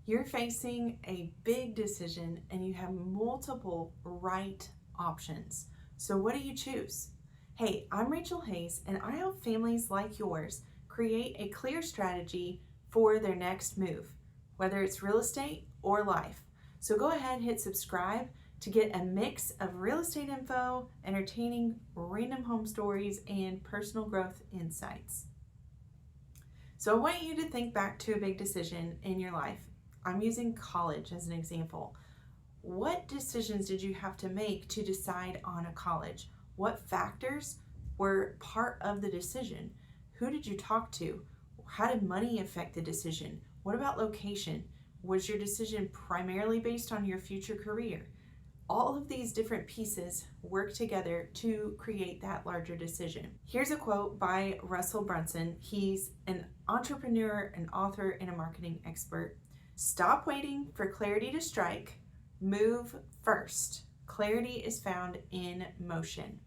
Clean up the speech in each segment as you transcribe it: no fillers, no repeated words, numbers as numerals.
You're facing a big decision and you have multiple right options. So what do you choose? Hey, I'm Rachel Hayes, and I help families like yours create a clear strategy for their next move, whether it's real estate or life. So go ahead and hit subscribe to get a mix of real estate info, entertaining random home stories, and personal growth insights. So I want you to think back to a big decision in your life. I'm using college as an example. What decisions did you have to make to decide on a college? What factors were part of the decision? Who did you talk to? How did money affect the decision? What about location? Was your decision primarily based on your future career? All of these different pieces work together to create that larger decision. Here's a quote by Russell Brunson. He's an entrepreneur, an author, and a marketing expert. Stop waiting for clarity to strike. Move first. Clarity is found in motion.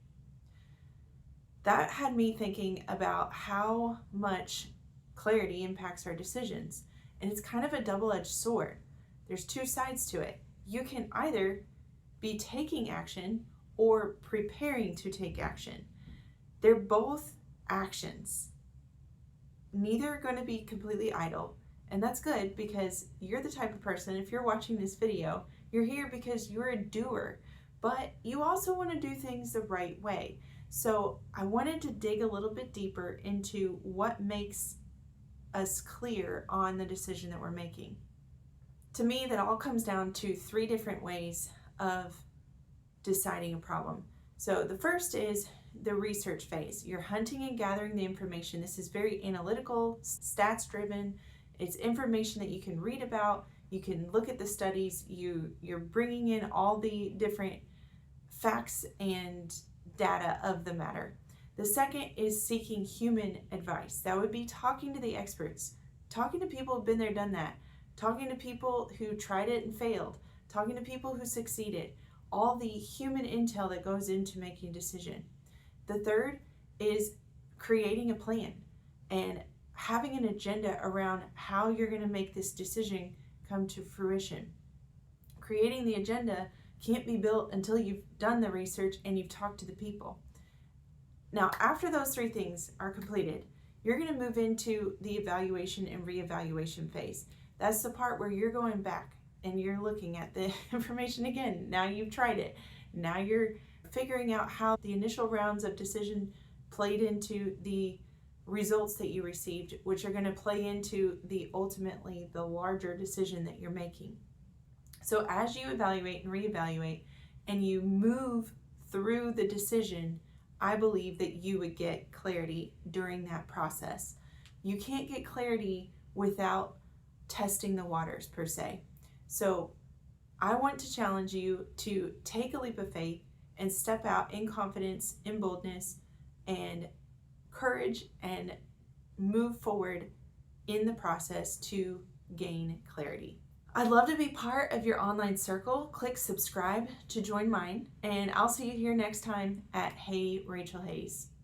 That had me thinking about how much clarity impacts our decisions. And it's kind of a double-edged sword. There's two sides to it. You can either be taking action or preparing to take action. They're both actions. Neither are going to be completely idle. And that's good, because you're the type of person, if you're watching this video, you're here because you're a doer, but you also want to do things the right way. So I wanted to dig a little bit deeper into what makes us clear on the decision that we're making. To me, that all comes down to three different ways of deciding a problem. So the first is the research phase. You're hunting and gathering the information. This is very analytical, stats driven. It's information that you can read about. You can look at the studies. You're bringing in all the different facts and data of the matter. The second is seeking human advice. That would be talking to the experts, talking to people who've been there, done that, talking to people who tried it and failed, talking to people who succeeded, all the human intel that goes into making a decision. The third is creating a plan and having an agenda around how you're going to make this decision come to fruition. Creating the agenda can't be built until you've done the research and you've talked to the people. Now, after those three things are completed, you're going to move into the evaluation and reevaluation phase. That's the part where you're going back and you're looking at the information again. Now you've tried it. Now you're figuring out how the initial rounds of decision played into the results that you received, which are going to play into ultimately the larger decision that you're making. So as you evaluate and reevaluate and you move through the decision, I believe that you would get clarity during that process. You can't get clarity without testing the waters per se. So I want to challenge you to take a leap of faith and step out in confidence, in boldness, and courage, and move forward in the process to gain clarity. I'd love to be part of your online circle. Click subscribe to join mine, and I'll see you here next time at Hey Rachel Hayes.